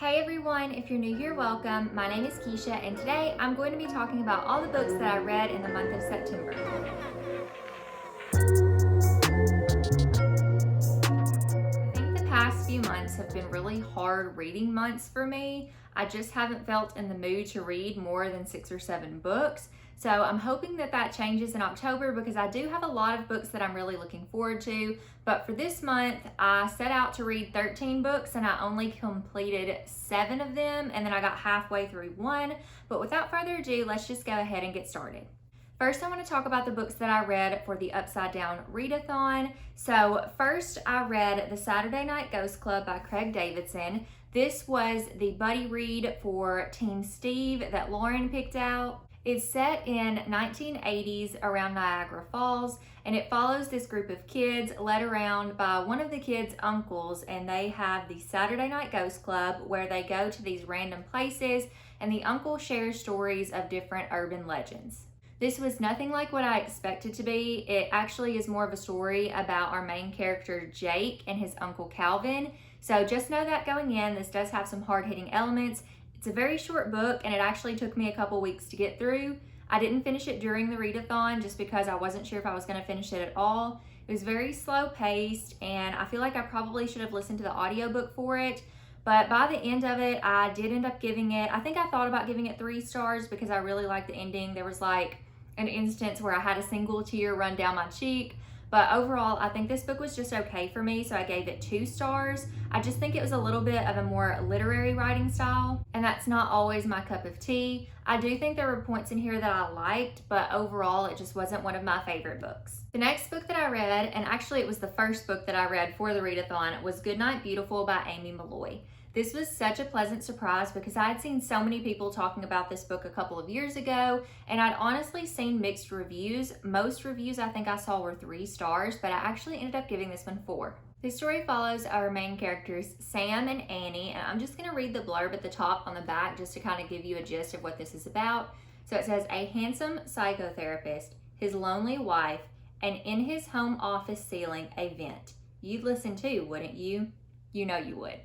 Hey everyone, if you're new here, welcome. My name is Keisha, and today I'm going to be talking about all the books that I read in the month of September. I think the past few months have been really hard reading months for me. I just haven't felt in the mood to read more than 6 or 7 books. So I'm hoping that changes in October because I do have a lot of books that I'm really looking forward to. But for this month, I set out to read 13 books and I only completed 7 of them, and then I got halfway through one. But without further ado, let's just go ahead and get started. First, I want to talk about the books that I read for the Upside Down Readathon. So first, I read The Saturday Night Ghost Club by Craig Davidson. This was the buddy read for Team Steve that Lauren picked out. It's set in 1980s around Niagara Falls, and it follows this group of kids led around by one of the kids' uncles, and they have the Saturday Night Ghost Club where they go to these random places, and the uncle shares stories of different urban legends. This was nothing like what I expected to be. It actually is more of a story about our main character Jake and his uncle Calvin. So just know that going in, this does have some hard-hitting elements. It's a very short book, and it actually took me a couple weeks to get through. I didn't finish it during the readathon just because I wasn't sure if I was going to finish it at all. It was very slow paced, and I feel like I probably should have listened to the audiobook for it. But by the end of it, I did end up giving it, I think I thought about giving it 3 stars because I really liked the ending. There was like an instance where I had a single tear run down my cheek. But overall, I think this book was just okay for me, so I gave it 2 stars. I just think it was a little bit of a more literary writing style, and that's not always my cup of tea. I do think there were points in here that I liked, but overall, it just wasn't one of my favorite books. The next book that I read, and actually it was the first book that I read for the readathon, was Goodnight Beautiful by Amy Malloy. This was such a pleasant surprise because I had seen so many people talking about this book a couple of years ago, and I'd honestly seen mixed reviews. Most reviews I think I saw were 3 stars, but I actually ended up giving this one 4. This story follows our main characters, Sam and Annie, and I'm just going to read the blurb at the top on the back just to kind of give you a gist of what this is about. So it says, a handsome psychotherapist, his lonely wife, and in his home office ceiling, a vent. You'd listen too, wouldn't you? You know you would.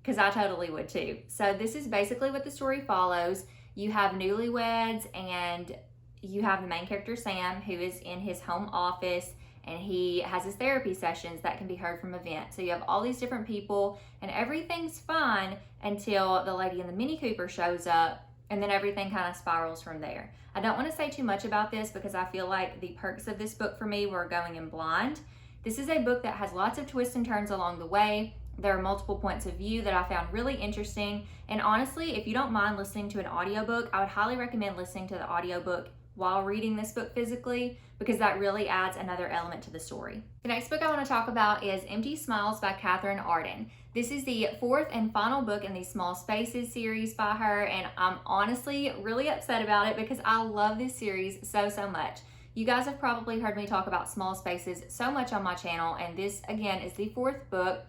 Because I totally would too. So this is basically what the story follows. You have newlyweds and you have the main character Sam, who is in his home office, and he has his therapy sessions that can be heard from a vent. So you have all these different people and everything's fine until the lady in the Mini Cooper shows up, and then everything kind of spirals from there. I don't want to say too much about this because I feel like the perks of this book for me were going in blind. This is a book that has lots of twists and turns along the way. There are multiple points of view that I found really interesting, and honestly, if you don't mind listening to an audiobook, I would highly recommend listening to the audiobook while reading this book physically because that really adds another element to the story. The next book I want to talk about is Empty Smiles by Catherine Arden. This is the 4th and final book in the Small Spaces series by her, and I'm honestly really upset about it because I love this series so much. You guys have probably heard me talk about Small Spaces so much on my channel, and this again is the 4th book.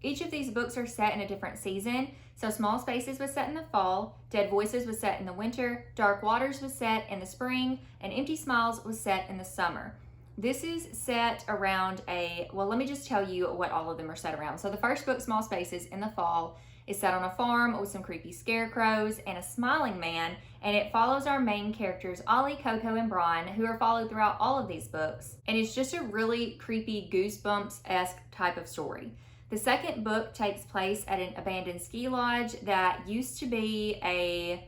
Each of these books are set in a different season. So Small Spaces was set in the fall, Dead Voices was set in the winter, Dark Waters was set in the spring, and Empty Smiles was set in the summer. This is set around well, let me just tell you what all of them are set around. So the first book, Small Spaces, in the fall, is set on a farm with some creepy scarecrows and a smiling man, and it follows our main characters, Ollie, Coco, and Brian, who are followed throughout all of these books. And it's just a really creepy, Goosebumps-esque type of story. The second book takes place at an abandoned ski lodge that used to be a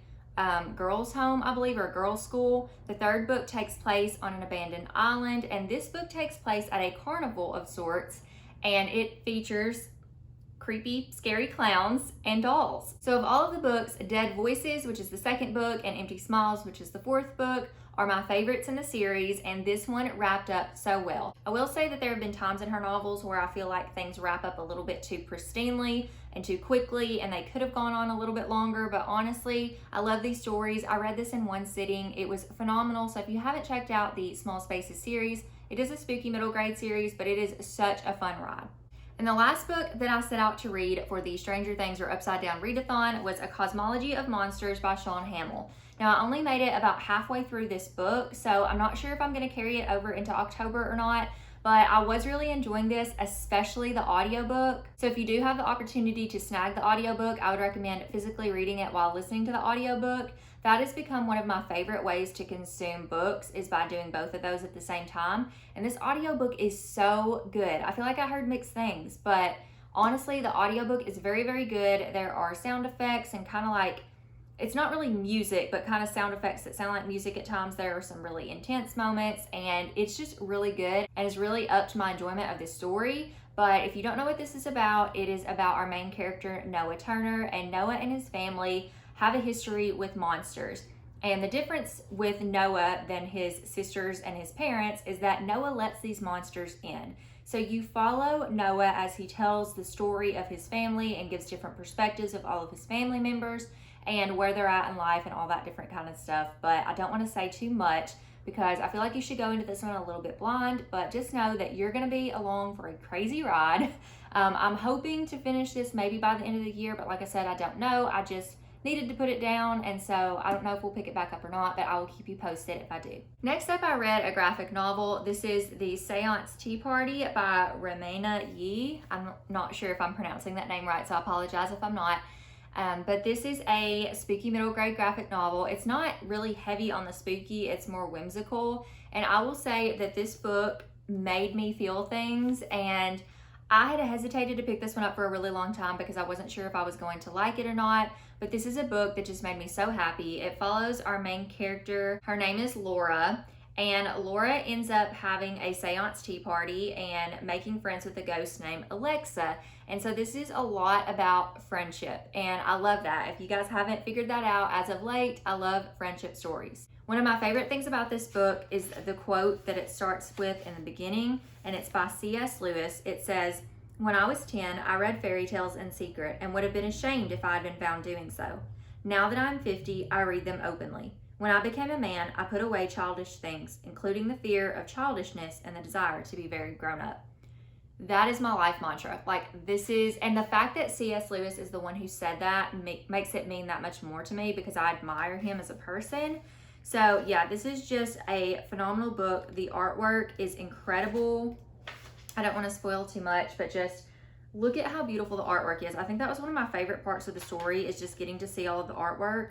girls' home, I believe, or a girls' school. The third book takes place on an abandoned island, and this book takes place at a carnival of sorts, and it features creepy, scary clowns and dolls. So of all of the books, Dead Voices, which is the second book, and Empty Smiles, which is the 4th book, are my favorites in the series, and this one wrapped up so well. I will say that there have been times in her novels where I feel like things wrap up a little bit too pristinely and too quickly, and they could have gone on a little bit longer, but honestly, I love these stories. I read this in one sitting. It was phenomenal. So if you haven't checked out the Small Spaces series, it is a spooky middle grade series, but it is such a fun ride. And the last book that I set out to read for the Stranger Things or Upside Down Readathon was A Cosmology of Monsters by Sean Hamill. Now, I only made it about halfway through this book, so I'm not sure if I'm going to carry it over into October or not, But I was really enjoying this, especially the audiobook. So if you do have the opportunity to snag the audiobook, I would recommend physically reading it while listening to the audiobook. That has become one of my favorite ways to consume books, is by doing both of those at the same time. And this audiobook is so good. I feel like I heard mixed things, but honestly, the audiobook is very, very good. There are sound effects and kind of like, it's not really music, but kind of sound effects that sound like music at times. There are some really intense moments, and it's just really good and is really up to my enjoyment of this story. But if you don't know what this is about, it is about our main character, Noah Turner, and Noah and his family have a history with monsters. And the difference with Noah than his sisters and his parents is that Noah lets these monsters in. So you follow Noah as he tells the story of his family and gives different perspectives of all of his family members and where they're at in life and all that different kind of stuff. But I don't want to say too much because I feel like you should go into this one a little bit blind, but just know that you're going to be along for a crazy ride. I'm hoping to finish this maybe by the end of the year, but like I said, I don't know. I just needed to put it down, and so I don't know if we'll pick it back up or not, but I will keep you posted if I do. Next up, I read a graphic novel. This is the Seance Tea Party by Ramena Yee. I'm not sure if I'm pronouncing that name right, so I apologize if I'm not. But this is a spooky middle grade graphic novel. It's not really heavy on the spooky, it's more whimsical. And I will say that this book made me feel things, and I had hesitated to pick this one up for a really long time because I wasn't sure if I was going to like it or not. But this is a book that just made me so happy. It follows our main character. Her name is Laura. And Laura ends up having a seance tea party and making friends with a ghost named Alexa. And so this is a lot about friendship, and I love that. If you guys haven't figured that out as of late, I love friendship stories. One of my favorite things about this book is the quote that it starts with in the beginning, and it's by C.S. Lewis. It says, "When I was 10, I read fairy tales in secret and would have been ashamed if I had been found doing so. Now that I'm 50, I read them openly. When I became a man, I put away childish things, including the fear of childishness and the desire to be very grown up." That is my life mantra. Like, this is, and the fact that C.S. Lewis is the one who said that makes it mean that much more to me because I admire him as a person. So yeah, this is just a phenomenal book. The artwork is incredible. I don't want to spoil too much, but just look at how beautiful the artwork is. I think that was one of my favorite parts of the story, is just getting to see all of the artwork.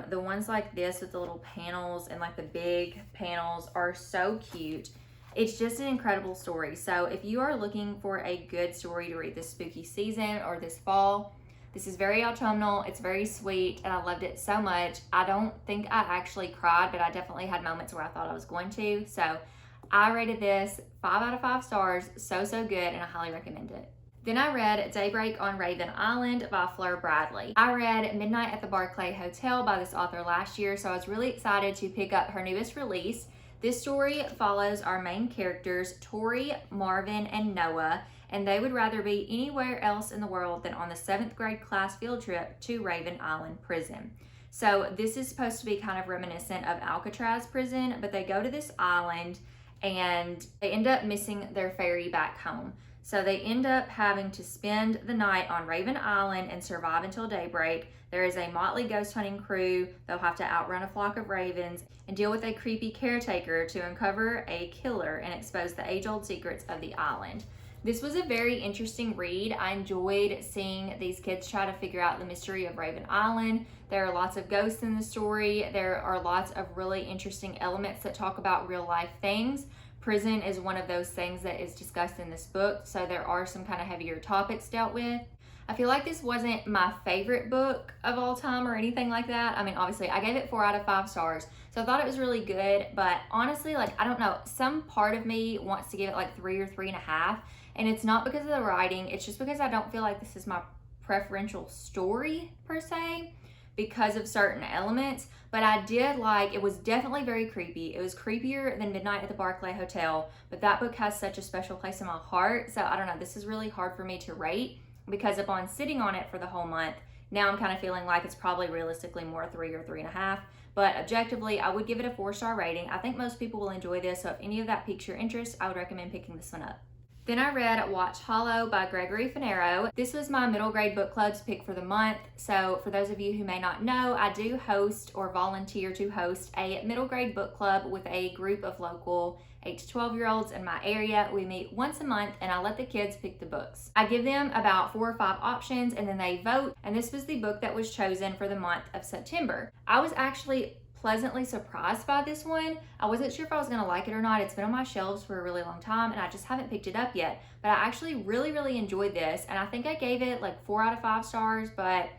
The ones like this with the little panels and like the big panels are so cute. It's just an incredible story. So if you are looking for a good story to read this spooky season or this fall, this is very autumnal, it's very sweet, and I loved it so much. I don't think I actually cried, but I definitely had moments where I thought I was going to. So I rated this 5 out of 5 stars, so good, and I highly recommend it. Then I read Daybreak on Raven Island by Fleur Bradley. I read Midnight at the Barclay Hotel by this author last year, so I was really excited to pick up her newest release. This story follows our main characters, Tori, Marvin, and Noah, and they would rather be anywhere else in the world than on the 7th grade class field trip to Raven Island Prison. So this is supposed to be kind of reminiscent of Alcatraz Prison, but they go to this island and they end up missing their ferry back home. So they end up having to spend the night on Raven Island and survive until daybreak. There is a motley ghost hunting crew. They'll have to outrun a flock of ravens and deal with a creepy caretaker to uncover a killer and expose the age-old secrets of the island. This was a very interesting read. I enjoyed seeing these kids try to figure out the mystery of Raven Island. There are lots of ghosts in the story. There are lots of really interesting elements that talk about real life things. Prison is one of those things that is discussed in this book, so there are some kind of heavier topics dealt with. I feel like this wasn't my favorite book of all time or anything like that. I mean, obviously, I gave it 4 out of 5 stars, so I thought it was really good, but honestly, like, I don't know, some part of me wants to give it like 3 or 3.5, and it's not because of the writing, it's just because I don't feel like this is my preferential story, per se, because of certain elements. But I did like, it was definitely very creepy. It was creepier than Midnight at the Barclay Hotel, but that book has such a special place in my heart. So I don't know, this is really hard for me to rate because upon sitting on it for the whole month, now I'm kind of feeling like it's probably realistically more 3 or 3.5. But objectively, I would give it a 4-star rating. I think most people will enjoy this, so if any of that piques your interest, I would recommend picking this one up. Then I read Watch Hollow by Gregory Finero. This was my middle grade book club's pick for the month. So for those of you who may not know, I do host or volunteer to host a middle grade book club with a group of local 8 to 12-year-olds in my area. We meet once a month and I let the kids pick the books. I give them about 4 or 5 options and then they vote, and this was the book that was chosen for the month of September. I was actually pleasantly surprised by this one. I wasn't sure if I was gonna like it or not. It's been on my shelves for a really long time and I just haven't picked it up yet. But I actually really enjoyed this, and I think I gave it like 4 out of 5 stars, but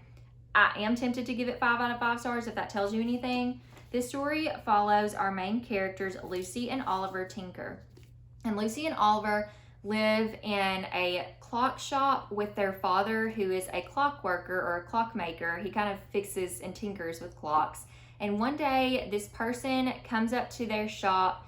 I am tempted to give it 5 out of 5 stars if that tells you anything. This story follows our main characters, Lucy and Oliver Tinker. And Lucy and Oliver live in a clock shop with their father, who is a clock worker or a clockmaker. He kind of fixes and tinkers with clocks. And one day, this person comes up to their shop,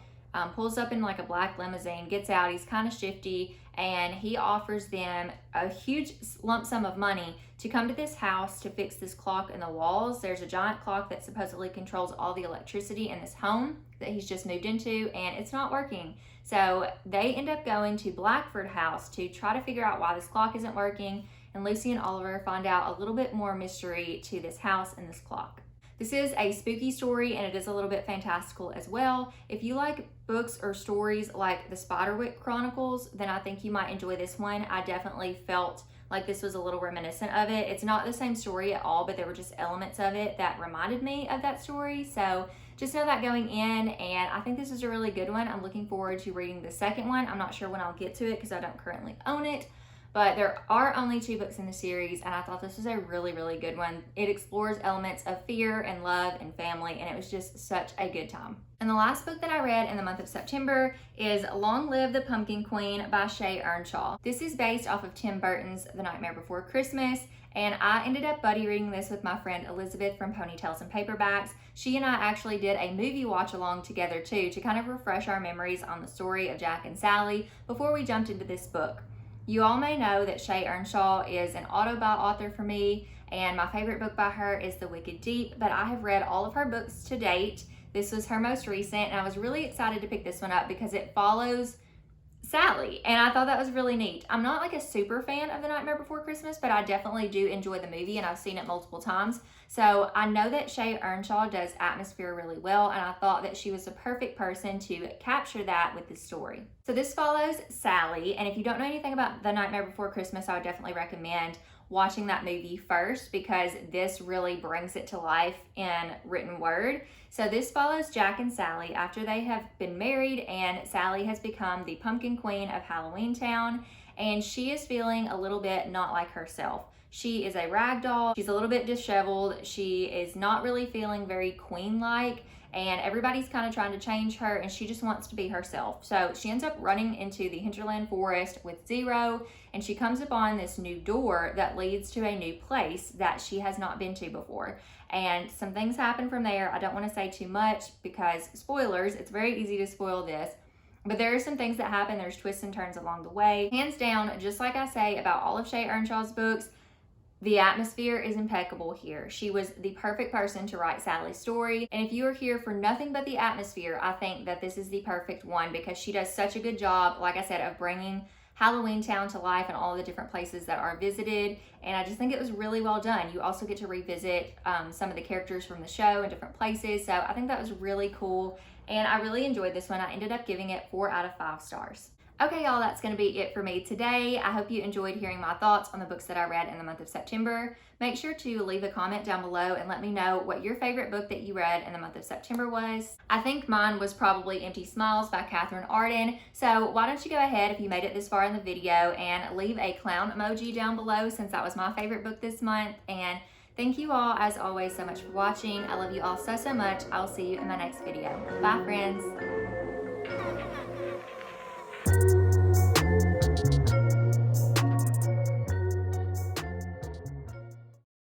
pulls up in like a black limousine, gets out, he's kind of shifty, and he offers them a huge lump sum of money to come to this house to fix this clock in the walls. There's a giant clock that supposedly controls all the electricity in this home that he's just moved into, and it's not working. So they end up going to Blackford House to try to figure out why this clock isn't working, and Lucy and Oliver find out a little bit more mystery to this house and this clock. This is a spooky story and it is a little bit fantastical as well. If you like books or stories like the Spiderwick Chronicles, then I think you might enjoy this one. I definitely felt like this was a little reminiscent of it. It's not the same story at all, but there were just elements of it that reminded me of that story. So just know that going in, and I think this is a really good one. I'm looking forward to reading the second one. I'm not sure when I'll get to it because I don't currently own it. But there are only 2 books in the series, and I thought this was a really good one. It explores elements of fear and love and family, and it was just such a good time. And the last book that I read in the month of September is Long Live the Pumpkin Queen by Shay Earnshaw. This is based off of Tim Burton's The Nightmare Before Christmas, and I ended up buddy reading this with my friend Elizabeth from Ponytails and Paperbacks. She and I actually did a movie watch along together too, to kind of refresh our memories on the story of Jack and Sally before we jumped into this book. You all may know that Shay Earnshaw is an auto-buy author for me, and my favorite book by her is The Wicked Deep, but I have read all of her books to date. This was her most recent, and I was really excited to pick this one up because it follows Sally, and I thought that was really neat. I'm not like a super fan of The Nightmare Before Christmas, but I definitely do enjoy the movie, and I've seen it multiple times. So I know that Shay Earnshaw does atmosphere really well, and I thought that she was the perfect person to capture that with this story. So this follows Sally, and if you don't know anything about The Nightmare Before Christmas, I would definitely recommend watching that movie first, because this really brings it to life in written word. So this follows Jack and Sally after they have been married, and Sally has become the pumpkin queen of Halloween Town, and she is feeling a little bit not like herself. She is a rag doll, she's a little bit disheveled, she is not really feeling very queen-like, and everybody's kind of trying to change her, and she just wants to be herself. So she ends up running into the hinterland forest with Zero, and she comes upon this new door that leads to a new place that she has not been to before. And some things happen from there. I don't want to say too much because spoilers, it's very easy to spoil this. But there are some things that happen, there's twists and turns along the way. Hands down, just like I say about all of Shay Earnshaw's books, the atmosphere is impeccable here. She was the perfect person to write Sally's story. And if you are here for nothing but the atmosphere, I think that this is the perfect one, because she does such a good job, like I said, of bringing Halloween Town to life and all the different places that are visited. And I just think it was really well done. You also get to revisit some of the characters from the show in different places. So I think that was really cool. And I really enjoyed this one. I ended up giving it 4 out of 5 stars. Okay, y'all, that's going to be it for me today. I hope you enjoyed hearing my thoughts on the books that I read in the month of September. Make sure to leave a comment down below and let me know what your favorite book that you read in the month of September was. I think mine was probably Empty Smiles by Catherine Arden. So why don't you go ahead, if you made it this far in the video, and leave a clown emoji down below, since that was my favorite book this month. And thank you all, as always, so much for watching. I love you all so much. I'll see you in my next video. Bye, friends.